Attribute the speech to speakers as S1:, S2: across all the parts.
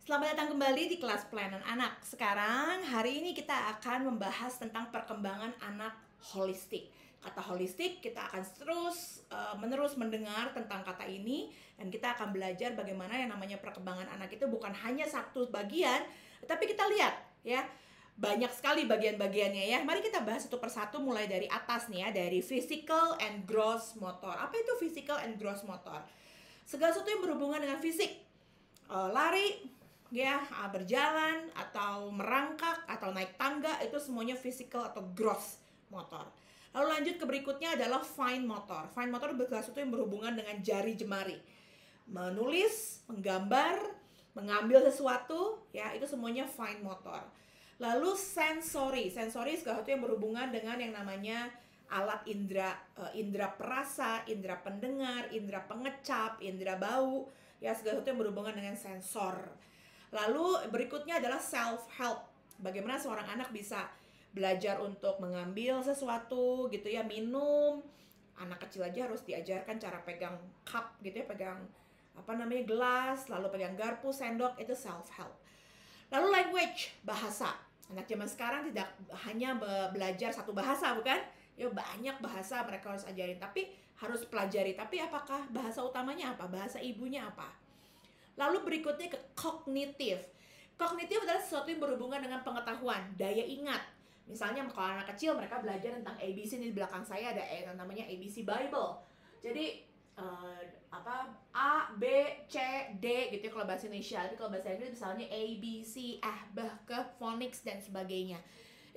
S1: Selamat datang kembali di kelas pelayanan anak. Sekarang, hari ini kita akan membahas tentang perkembangan anak holistik. Kata holistik, kita akan menerus mendengar tentang kata ini, dan kita akan belajar bagaimana yang namanya perkembangan anak itu bukan hanya satu bagian, tapi kita lihat ya, banyak sekali bagian-bagiannya ya. Mari kita bahas satu persatu mulai dari atas nih ya, dari physical and gross motor. Apa itu physical and gross motor? Segala sesuatu yang berhubungan dengan fisik. Lari, ya, berjalan atau merangkak atau naik tangga, itu semuanya physical atau gross motor. Lalu lanjut ke berikutnya adalah fine motor. Fine motor adalah sesuatu yang berhubungan dengan jari jemari. Menulis, menggambar, mengambil sesuatu, ya, itu semuanya fine motor. Lalu sensory. Sensory segala sesuatu yang berhubungan dengan yang namanya alat indera perasa, indera pendengar, indera pengecap, indera bau, ya, segala sesuatu yang berhubungan dengan sensor. Lalu berikutnya adalah self-help. Bagaimana seorang anak bisa belajar untuk mengambil sesuatu gitu ya, minum. Anak kecil aja harus diajarkan cara pegang cup gitu ya, pegang gelas, lalu pegang garpu, sendok, itu self-help. Lalu language, bahasa. Anak zaman sekarang tidak hanya belajar satu bahasa, bukan? Ya, banyak bahasa mereka harus ajarin, tapi harus pelajari. Tapi apakah bahasa utamanya apa? Bahasa ibunya apa? Lalu berikutnya ke kognitif. Kognitif adalah sesuatu yang berhubungan dengan pengetahuan, daya ingat. Misalnya kalau anak kecil mereka belajar tentang ABC. Di belakang saya ada namanya ABC Bible. Jadi A, B, C, D gitu ya kalau bahasa Indonesia. Tapi kalau bahasa Inggris misalnya A, B, C, B, ke phonics dan sebagainya.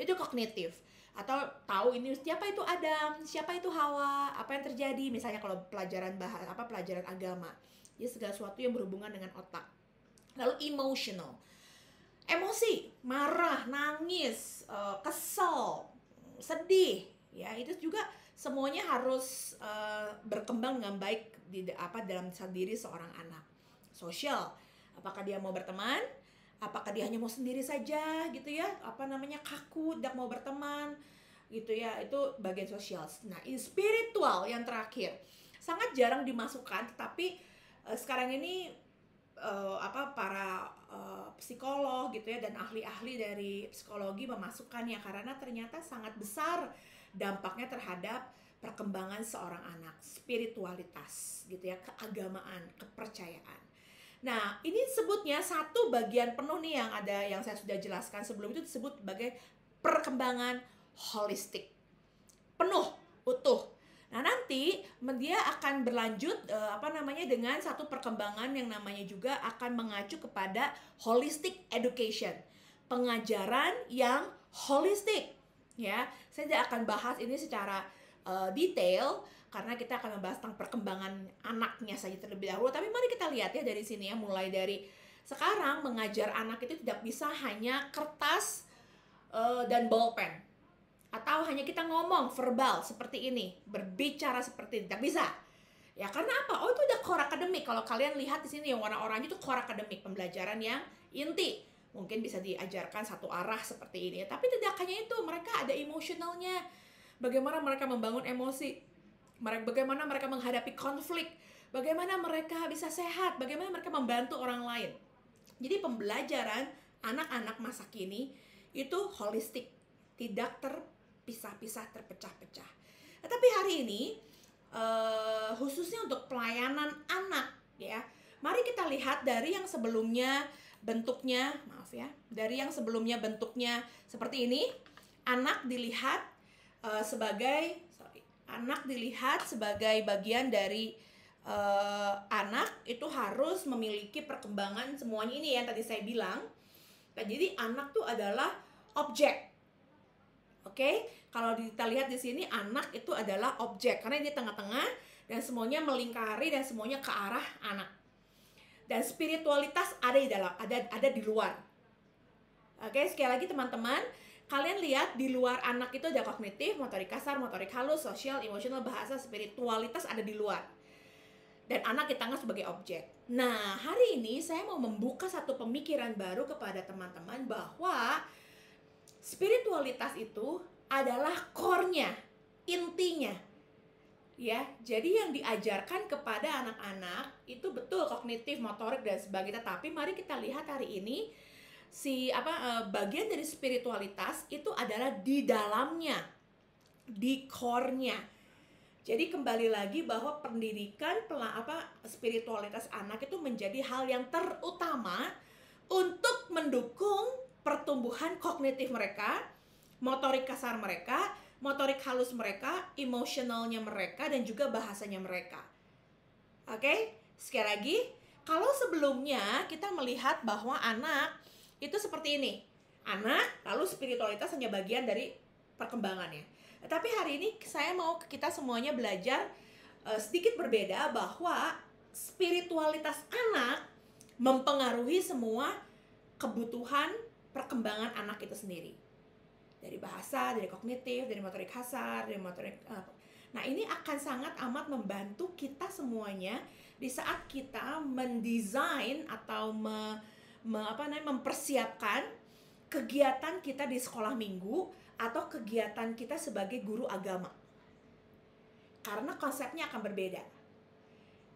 S1: Itu kognitif. Atau tahu ini siapa itu Adam, siapa itu Hawa, apa yang terjadi. Misalnya kalau pelajaran pelajaran agama. Jadi segala sesuatu yang berhubungan dengan otak. Lalu emotional. Emosi, marah, nangis, kesel, sedih, ya, itu juga semuanya harus berkembang dengan baik dalam diri seorang anak. Sosial, apakah dia mau berteman? Apakah dia hanya mau sendiri saja gitu ya? Kaku, tidak mau berteman gitu ya. Itu bagian sosial. Nah, ini spiritual yang terakhir. Sangat jarang dimasukkan, tetapi sekarang ini para psikolog gitu ya dan ahli-ahli dari psikologi memasukkannya karena ternyata sangat besar dampaknya terhadap perkembangan seorang anak, spiritualitas gitu ya, keagamaan, kepercayaan. Nah, ini sebutnya satu bagian penuh nih yang saya sudah jelaskan sebelum itu disebut sebagai perkembangan holistik. Penuh, utuh. Nah, nanti dia akan berlanjut dengan satu perkembangan yang namanya juga akan mengacu kepada holistic education. Pengajaran yang holistik, ya. Saya tidak akan bahas ini secara detail karena kita akan membahas tentang perkembangan anaknya saja terlebih dahulu. Tapi mari kita lihat ya dari sini ya, mulai dari sekarang mengajar anak itu tidak bisa hanya kertas dan bolpen. Atau hanya kita ngomong verbal seperti ini, berbicara seperti ini, tidak bisa. Ya karena apa? Oh, itu udah core akademik. Kalau kalian lihat di sini yang warna oranye itu core akademik, pembelajaran yang inti. Mungkin bisa diajarkan satu arah seperti ini. Tapi tidak hanya itu, mereka ada emosionalnya. Bagaimana mereka membangun emosi, bagaimana mereka menghadapi konflik, bagaimana mereka bisa sehat, bagaimana mereka membantu orang lain. Jadi pembelajaran anak-anak masa kini itu holistik, tidak terpisah-pisah, terpecah-pecah. Tapi hari ini khususnya untuk pelayanan anak ya, mari kita lihat dari yang sebelumnya bentuknya, dari yang sebelumnya bentuknya seperti ini. Anak dilihat sebagai bagian dari anak itu harus memiliki perkembangan semuanya ini yang tadi saya bilang. Nah, jadi anak tuh adalah objek. Oke, kalau kita lihat di sini anak itu adalah objek karena ini tengah-tengah dan semuanya melingkari dan semuanya ke arah anak. Dan spiritualitas ada di dalam, ada di luar. Oke, sekali lagi teman-teman, kalian lihat di luar anak itu ada kognitif, motorik kasar, motorik halus, sosial, emosional, bahasa, spiritualitas ada di luar. Dan anak di tengah sebagai objek. Nah, hari ini saya mau membuka satu pemikiran baru kepada teman-teman bahwa spiritualitas itu adalah core-nya, intinya. ya. Jadi yang diajarkan kepada anak-anak itu betul kognitif, motorik dan sebagainya, tapi mari kita lihat hari ini bagian dari spiritualitas itu adalah di dalamnya, di core-nya. Jadi kembali lagi bahwa pendidikan spiritualitas anak itu menjadi hal yang terutama untuk mendukung pertumbuhan kognitif mereka, motorik kasar mereka, motorik halus mereka, emosionalnya mereka, dan juga bahasanya mereka. Oke, sekali lagi, kalau sebelumnya kita melihat bahwa anak itu seperti ini, anak lalu spiritualitas hanya bagian dari perkembangannya. Tapi hari ini saya mau kita semuanya belajar sedikit berbeda, bahwa spiritualitas anak mempengaruhi semua kebutuhan perkembangan anak itu sendiri. Dari bahasa, dari kognitif, dari motorik kasar, dari motorik Nah, ini akan sangat amat membantu kita semuanya di saat kita mendesain atau mempersiapkan kegiatan kita di sekolah minggu atau kegiatan kita sebagai guru agama. Karena konsepnya akan berbeda.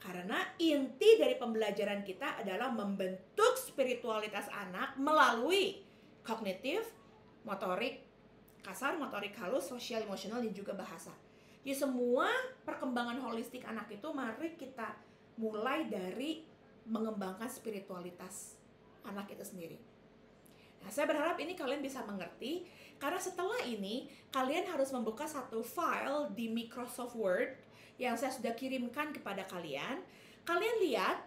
S1: Karena inti dari pembelajaran kita adalah membentuk spiritualitas anak melalui kognitif, motorik kasar, motorik halus, sosial, emosional, dan juga bahasa. Jadi semua perkembangan holistik anak itu mari kita mulai dari mengembangkan spiritualitas anak itu sendiri. Nah, saya berharap ini kalian bisa mengerti, karena setelah ini kalian harus membuka satu file di Microsoft Word yang saya sudah kirimkan kepada kalian. Kalian lihat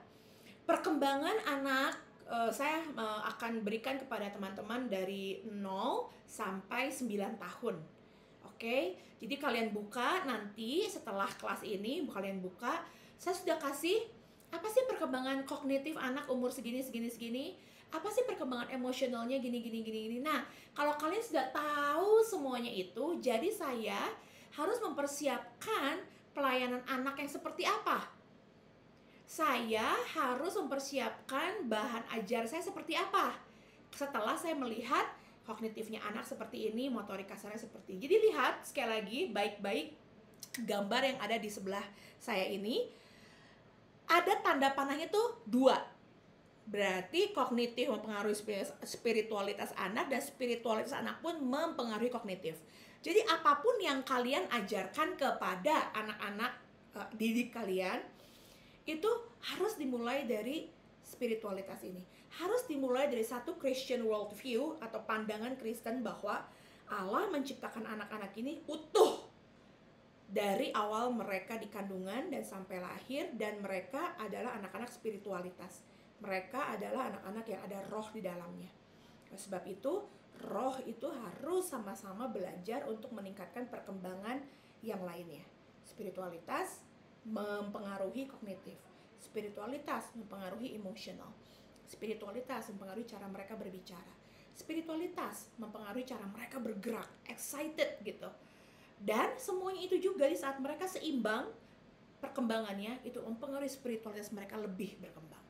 S1: perkembangan anak, saya akan berikan kepada teman-teman dari 0 sampai 9 tahun. Oke, jadi kalian buka nanti setelah kelas ini, kalian buka, saya sudah kasih apa sih perkembangan kognitif anak umur segini. Apa sih perkembangan emosionalnya gini. Nah, kalau kalian sudah tahu semuanya itu, jadi saya harus mempersiapkan pelayanan anak yang seperti apa. Saya harus mempersiapkan bahan ajar saya seperti apa. Setelah saya melihat kognitifnya anak seperti ini, motorik kasarnya seperti ini. Jadi lihat sekali lagi baik-baik gambar yang ada di sebelah saya ini. Ada tanda panahnya tuh 2. Berarti kognitif mempengaruhi spiritualitas anak, dan spiritualitas anak pun mempengaruhi kognitif. Jadi apapun yang kalian ajarkan kepada anak-anak didik kalian, itu harus dimulai dari spiritualitas ini. Harus dimulai dari satu Christian worldview atau pandangan Kristen bahwa Allah menciptakan anak-anak ini utuh dari awal mereka di kandungan dan sampai lahir, dan mereka adalah anak-anak spiritualitas. Mereka adalah anak-anak yang ada roh di dalamnya. Sebab itu, roh itu harus sama-sama belajar untuk meningkatkan perkembangan yang lainnya. Spiritualitas mempengaruhi kognitif. Spiritualitas mempengaruhi emosional. Spiritualitas mempengaruhi cara mereka berbicara. Spiritualitas mempengaruhi cara mereka bergerak, excited gitu. Dan semuanya itu juga di saat mereka seimbang perkembangannya, itu mempengaruhi spiritualitas mereka lebih berkembang.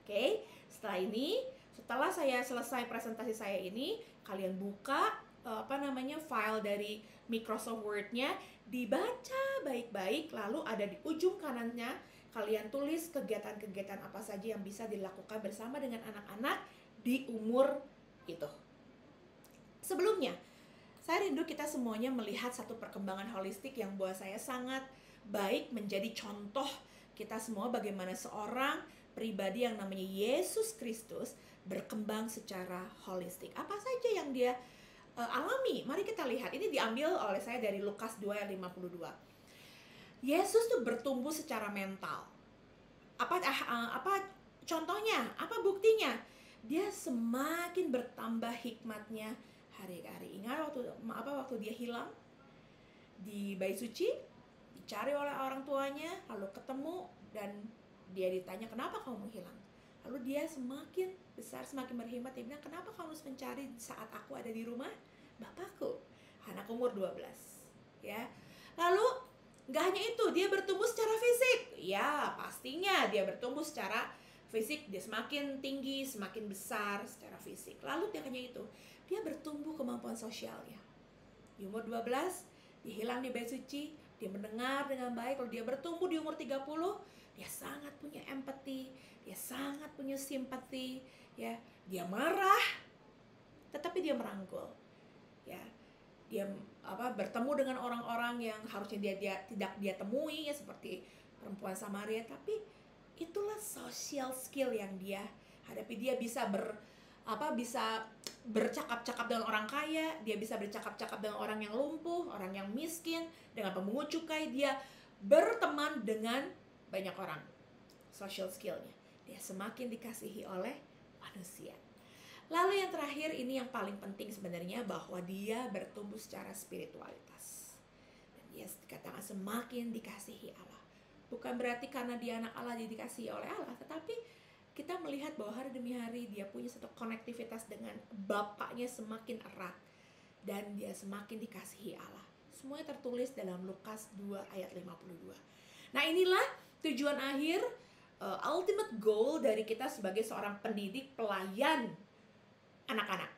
S1: Oke, setelah saya selesai presentasi saya ini, kalian buka file dari Microsoft Word-nya, dibaca baik-baik, lalu ada di ujung kanannya kalian tulis kegiatan-kegiatan apa saja yang bisa dilakukan bersama dengan anak-anak di umur itu. Sebelumnya, saya rindu kita semuanya melihat satu perkembangan holistik yang buat saya sangat baik, menjadi contoh kita semua bagaimana seorang pribadi yang namanya Yesus Kristus berkembang secara holistik. Apa saja yang dia alami? Mari kita lihat. Ini diambil oleh saya dari Lukas 2 ayat 52. Yesus tuh bertumbuh secara mental. Apa contohnya? Apa buktinya? Dia semakin bertambah hikmatnya hari-hari. Ingat waktu dia hilang di bayi suci, dicari oleh orang tuanya, lalu ketemu dan dia ditanya, kenapa kamu menghilang? Lalu dia semakin besar, semakin berhemat. Dia bilang, kenapa kamu harus mencari saat aku ada di rumah Bapakku? Anak umur 12. Ya. Lalu gak hanya itu, dia bertumbuh secara fisik. Ya, pastinya dia bertumbuh secara fisik. Dia semakin tinggi, semakin besar secara fisik. Lalu tidak hanya itu, dia bertumbuh kemampuan sosialnya. Di umur 12, dia hilang di bayi suci, dia mendengar dengan baik. Kalau dia bertumbuh di umur 30, dia sangat punya empati, dia sangat punya simpati, ya. Dia marah, tetapi dia merangkul, ya. Dia bertemu dengan orang-orang yang harusnya dia tidak dia temui, ya, seperti perempuan Samaria, tapi itulah social skill yang dia hadapi. Dia bisa bisa bercakap-cakap dengan orang kaya, dia bisa bercakap-cakap dengan orang yang lumpuh, orang yang miskin, dengan pemungut cukai. Dia berteman dengan banyak orang. Social skillnya, dia semakin dikasihi oleh manusia. Lalu yang terakhir, ini yang paling penting sebenarnya, bahwa dia bertumbuh secara spiritualitas. Dan dia dikatakan semakin dikasihi Allah. Bukan berarti karena dia anak Allah jadi dikasihi oleh Allah, tetapi kita melihat bahwa hari demi hari dia punya satu konektivitas dengan Bapaknya semakin erat. Dan dia semakin dikasihi Allah. Semuanya tertulis dalam Lukas 2 ayat 52. Nah, inilah tujuan akhir, ultimate goal dari kita sebagai seorang pendidik pelayan anak-anak.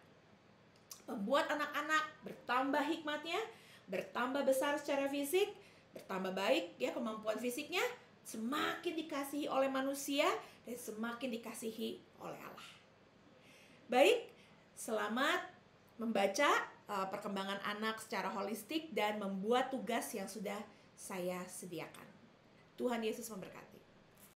S1: Membuat anak-anak bertambah hikmatnya, bertambah besar secara fisik, bertambah baik, ya, kemampuan fisiknya, semakin dikasihi oleh manusia, dan semakin dikasihi oleh Allah. Baik, selamat membaca perkembangan anak secara holistik dan membuat tugas yang sudah saya sediakan. Tuhan Yesus memberkati.